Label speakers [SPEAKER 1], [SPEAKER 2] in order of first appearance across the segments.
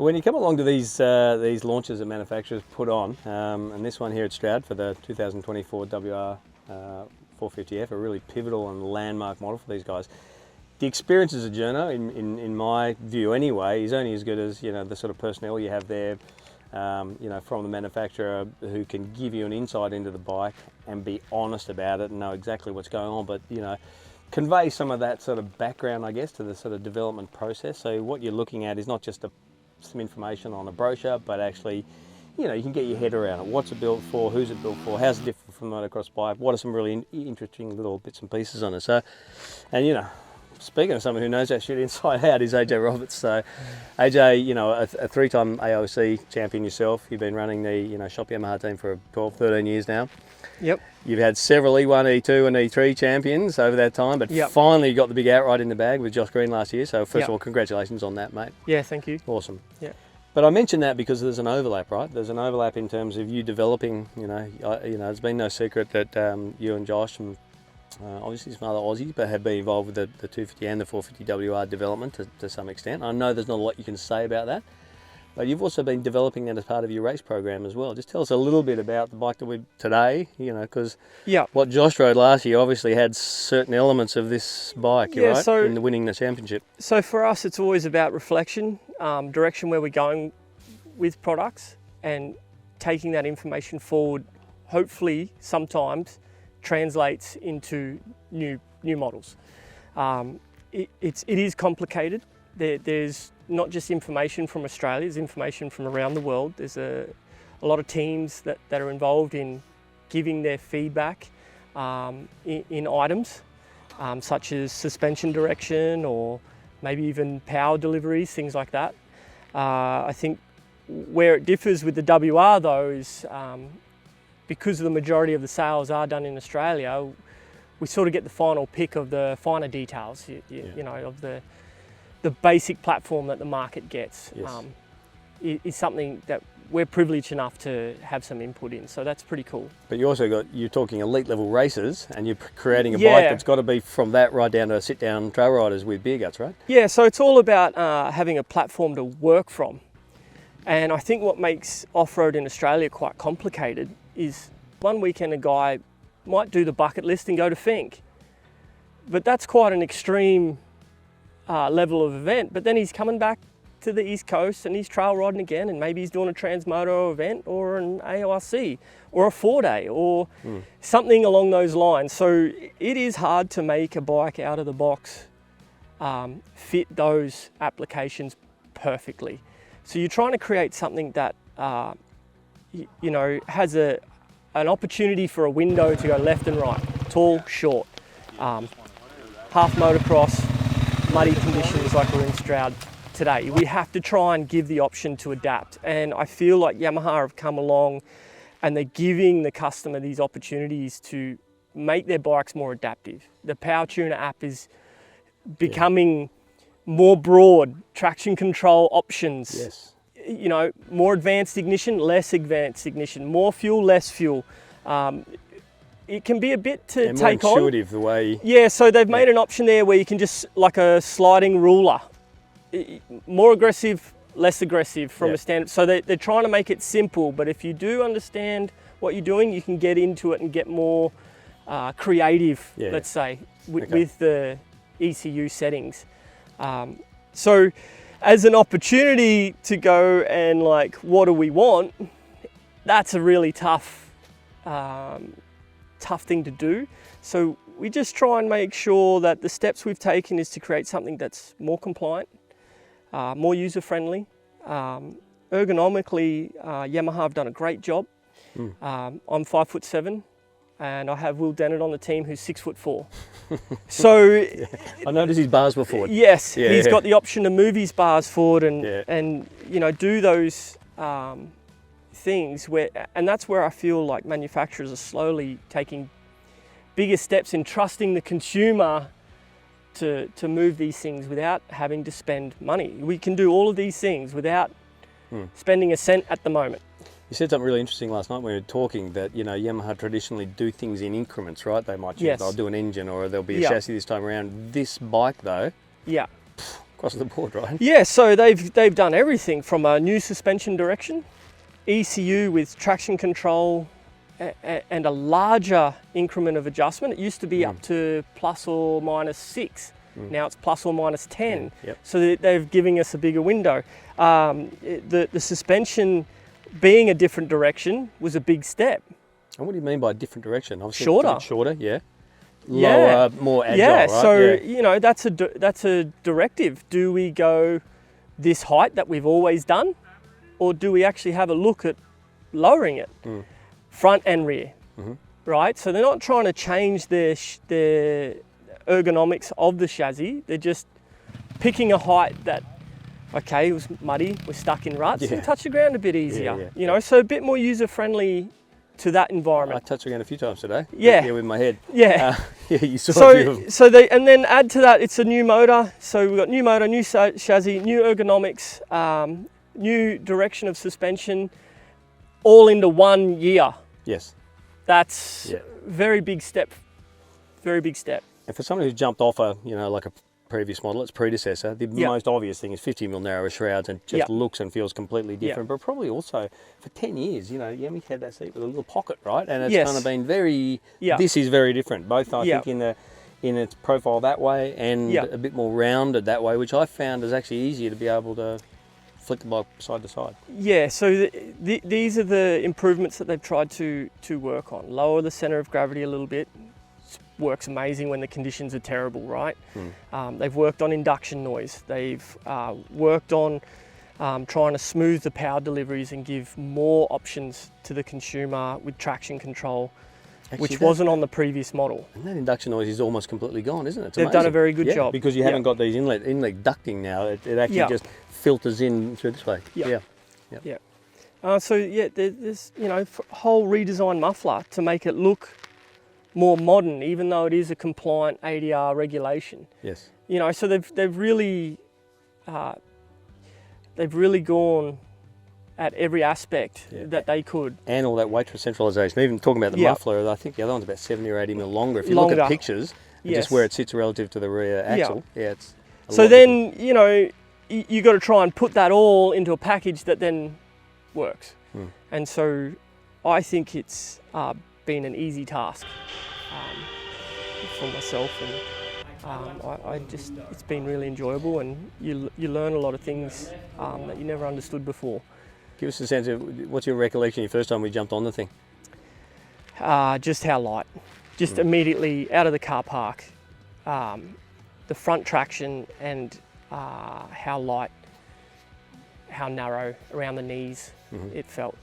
[SPEAKER 1] When you come along to these launches that manufacturers put on, and this one here at Stroud for the 2024 WR450F, a really pivotal and landmark model for these guys. The experience as a journo, in my view anyway, is only as good as the sort of personnel you have there, from the manufacturer who can give you an insight into the bike and be honest about it and know exactly what's going on, but convey some of that sort of background, I guess, to the sort of development process. So what you're looking at is not just some information on a brochure, but actually, you can get your head around it. What's it built for? Who's it built for? How's it different from the motocross bike? What are some really interesting little bits and pieces on it? So, and speaking of someone who knows that shit inside out is AJ Roberts. So, AJ, a three-time AOC champion yourself. You've been running the ShopYamaha team for 12, 13 years now.
[SPEAKER 2] Yep.
[SPEAKER 1] You've had several E1, E2 and E3 champions over that time, but finally you got the big outright in the bag with Josh Green last year. So first of all, congratulations on that, mate.
[SPEAKER 2] Yeah, thank you.
[SPEAKER 1] Awesome.
[SPEAKER 2] Yeah.
[SPEAKER 1] But I mention that because there's an overlap, right? There's an overlap in terms of you developing, it's been no secret that you and Josh and obviously some other Aussies, but have been involved with the 250 and the 450 WR development to some extent. I know there's not a lot you can say about that, but you've also been developing that as part of your race program as well. Just tell us a little bit about the bike that we've today, because what Josh rode last year obviously had certain elements of this bike, right,
[SPEAKER 2] so,
[SPEAKER 1] in the winning the championship.
[SPEAKER 2] So for us, it's always about reflection, direction where we're going with products, and taking that information forward, hopefully sometimes translates into new models. It is complicated. There's not just information from Australia, there's information from around the world. There's a lot of teams that are involved in giving their feedback in items such as suspension direction or maybe even power deliveries, things like that. I think where it differs with the WR though is because the majority of the sales are done in Australia, we sort of get the final pick of the finer details, of the basic platform that the market gets.
[SPEAKER 1] Yes.
[SPEAKER 2] Is something that we're privileged enough to have some input in, so that's pretty cool.
[SPEAKER 1] But you're talking elite level races, and you're creating a bike that's got to be from that right down to sit down trail riders with beer guts, right?
[SPEAKER 2] Yeah, so it's all about having a platform to work from. And I think what makes off-road in Australia quite complicated is one weekend a guy might do the bucket list and go to Finke. But that's quite an extreme level of event. But then he's coming back to the East Coast and he's trail riding again, and maybe he's doing a Transmoto event or an AORC or a 4-day or something along those lines. So it is hard to make a bike out of the box fit those applications perfectly. So you're trying to create something that has an opportunity for a window to go left and right, tall, short, half motocross, muddy conditions like we're in Stroud today. We have to try and give the option to adapt, and I feel like Yamaha have come along and they're giving the customer these opportunities to make their bikes more adaptive. The Power Tuner app is becoming more broad, traction control options.
[SPEAKER 1] Yes.
[SPEAKER 2] More advanced ignition, less advanced ignition, more fuel, less fuel. It can be a bit to
[SPEAKER 1] and
[SPEAKER 2] take
[SPEAKER 1] more
[SPEAKER 2] on.
[SPEAKER 1] intuitive the way.
[SPEAKER 2] Yeah, so they've made an option there where you can just, like a sliding ruler, more aggressive, less aggressive from a standard. So they're trying to make it simple, but if you do understand what you're doing, you can get into it and get more creative, let's say, with the ECU settings. So as an opportunity to go and what do we want, that's a really tough thing to do. So we just try and make sure that the steps we've taken is to create something that's more compliant, more user-friendly. Ergonomically, Yamaha have done a great job. I'm 5'7", and I have Will Dennett on the team who's 6'4". So
[SPEAKER 1] I noticed his bars were forward.
[SPEAKER 2] Yes, he's got the option to move his bars forward and do those things and that's where I feel like manufacturers are slowly taking bigger steps in trusting the consumer to move these things without having to spend money. We can do all of these things without spending a cent at the moment.
[SPEAKER 1] You said something really interesting last night when we were talking that, Yamaha traditionally do things in increments, right? They might they'll do an engine or there'll be a chassis this time around. This bike though, across the board, right?
[SPEAKER 2] Yeah, so they've done everything from a new suspension direction, ECU with traction control, and a larger increment of adjustment. It used to be up to plus or minus 6. Now it's plus or minus 10.
[SPEAKER 1] Yep.
[SPEAKER 2] So they're giving us a bigger window. The suspension being a different direction was a big step.
[SPEAKER 1] And what do you mean by different direction? Obviously,
[SPEAKER 2] Shorter.
[SPEAKER 1] It's a bit shorter, yeah. Lower, more agile, right?
[SPEAKER 2] So you know, that's a directive. Do we go this height that we've always done, or do we actually have a look at lowering it, front and rear, right? So they're not trying to change their ergonomics of the chassis. They're just picking a height that, okay, it was muddy, we're stuck in ruts, and touch the ground a bit easier. You know, so a bit more user friendly to that environment.
[SPEAKER 1] I touched the ground a few times today.
[SPEAKER 2] Yeah,
[SPEAKER 1] with my head.
[SPEAKER 2] Yeah.
[SPEAKER 1] You saw a few of them.
[SPEAKER 2] So they, and then add to that, it's a new motor. So we've got new motor, new chassis, new ergonomics, new direction of suspension, all into 1 year.
[SPEAKER 1] Yes.
[SPEAKER 2] That's very big step. Very big step.
[SPEAKER 1] And for someone who's jumped off a, you know, like a previous model, its predecessor, the most obvious thing is 50mm narrower shrouds and just looks and feels completely different. But probably also for 10 years, you know, Yami had that seat with a little pocket, right? And it's kind of been very. This is very different. Both I think in its profile that way and a bit more rounded that way, which I found is actually easier to be able to flick the bike side to side. Yeah,
[SPEAKER 2] so these are the improvements that they've tried to work on. Lower the centre of gravity a little bit. Works amazing when the conditions are terrible, right? They've worked on induction noise. They've worked on trying to smooth the power deliveries and give more options to the consumer with traction control, actually, which wasn't on the previous model.
[SPEAKER 1] And that induction noise is almost completely gone, isn't it? It's
[SPEAKER 2] They've
[SPEAKER 1] amazing.
[SPEAKER 2] done a very good job.
[SPEAKER 1] Because you haven't got these inlet ducting now. It actually just filters in through this way.
[SPEAKER 2] So there's, you know, whole redesigned muffler to make it look more modern, even though it is a compliant ADR regulation.
[SPEAKER 1] Yes.
[SPEAKER 2] You know, so they've really gone at every aspect that they could.
[SPEAKER 1] And all that weight for centralisation. Even talking about the muffler, I think the other one's about 70 or 80mm longer. If you look at pictures, just where it sits relative to the rear axle, it's.
[SPEAKER 2] So then, you know, you got to try and put that all into a package that then works. And so I think it's been an easy task for myself, and it's been really enjoyable, and you learn a lot of things that you never understood before.
[SPEAKER 1] Give us a sense of what's your recollection your first time we jumped on the thing?
[SPEAKER 2] Just how light, just immediately out of the car park, the front traction and how light, how narrow around the knees it felt.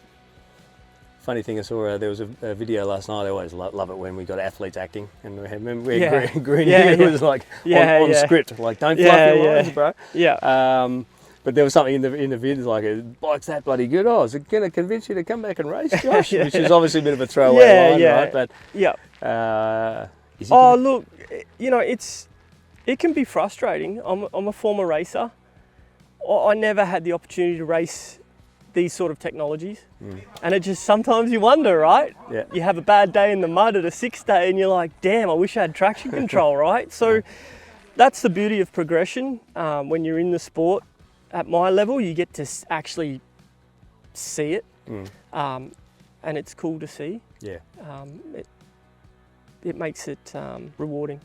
[SPEAKER 1] Funny thing, I saw there was a video last night. I always love it when we got athletes acting, and we had Green here who was like on script, like don't fluff your lines, bro. But there was something in the video like, bike's that bloody good. Oh, is it going to convince you to come back and race, Josh? Which is obviously a bit of a throwaway line, right? But
[SPEAKER 2] look, you know, it can be frustrating. I'm a former racer. I never had the opportunity to race these sort of technologies, and it just sometimes you wonder, right? You have a bad day in the mud at a 6 day and you're like, damn, I wish I had traction control, right? So that's the beauty of progression. When you're in the sport at my level, you get to actually see it, and it's cool to see. It makes it rewarding.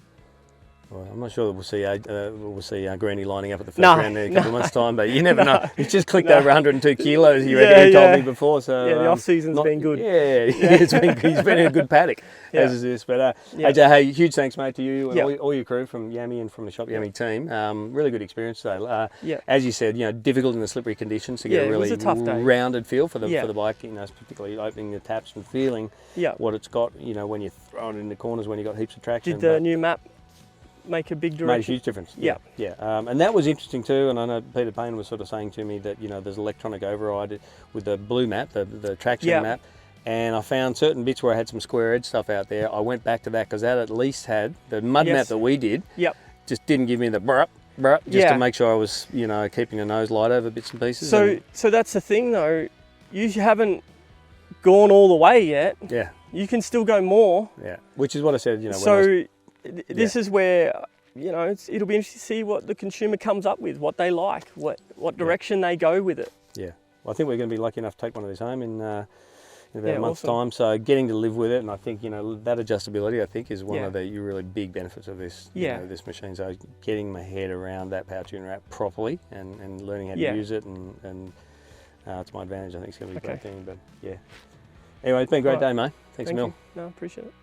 [SPEAKER 1] Well, I'm not sure that we'll see Greenie lining up at the first round in a couple of months' time, but you never know. He's just clicked over 102 kilos. He told me before. So
[SPEAKER 2] the off season's been good.
[SPEAKER 1] He's been in a good paddock as is this. But AJ, hey, huge thanks, mate, to you and all your crew from Yami and from the ShopYamaha team. Really good experience today. As you said, you know, difficult in the slippery conditions to get a really rounded feel for the bike. You know, particularly opening the taps and feeling what it's got. You know, when you throw it in the corners, when you have got heaps of traction.
[SPEAKER 2] Did the new map make a big direction?
[SPEAKER 1] Made a huge difference. And that was interesting too. And I know Peter Payne was sort of saying to me that, you know, there's electronic override with the blue map, the traction map. And I found certain bits where I had some square edge stuff out there. I went back to that because that at least had the mud map that we did. Just didn't give me the bruh just to make sure I was, you know, keeping the nose light over bits and pieces.
[SPEAKER 2] So that's the thing though. You haven't gone all the way yet. You can still go more.
[SPEAKER 1] Which is what I said, you know.
[SPEAKER 2] So this is where you know, it'll be interesting to see what the consumer comes up with, what they like, what direction they go with it.
[SPEAKER 1] Yeah, well, I think we're going to be lucky enough to take one of these home in about a month's
[SPEAKER 2] awesome.
[SPEAKER 1] time. So getting to live with it, and I think, you know, that adjustability, I think, is one of the really big benefits of this. You know, this machine. So getting my head around that power tuner app properly and learning how to use it, and it's my advantage. I think it's going to be a great thing. But yeah. Anyway, it's been a great day, mate. Thanks a mil.
[SPEAKER 2] No, appreciate it.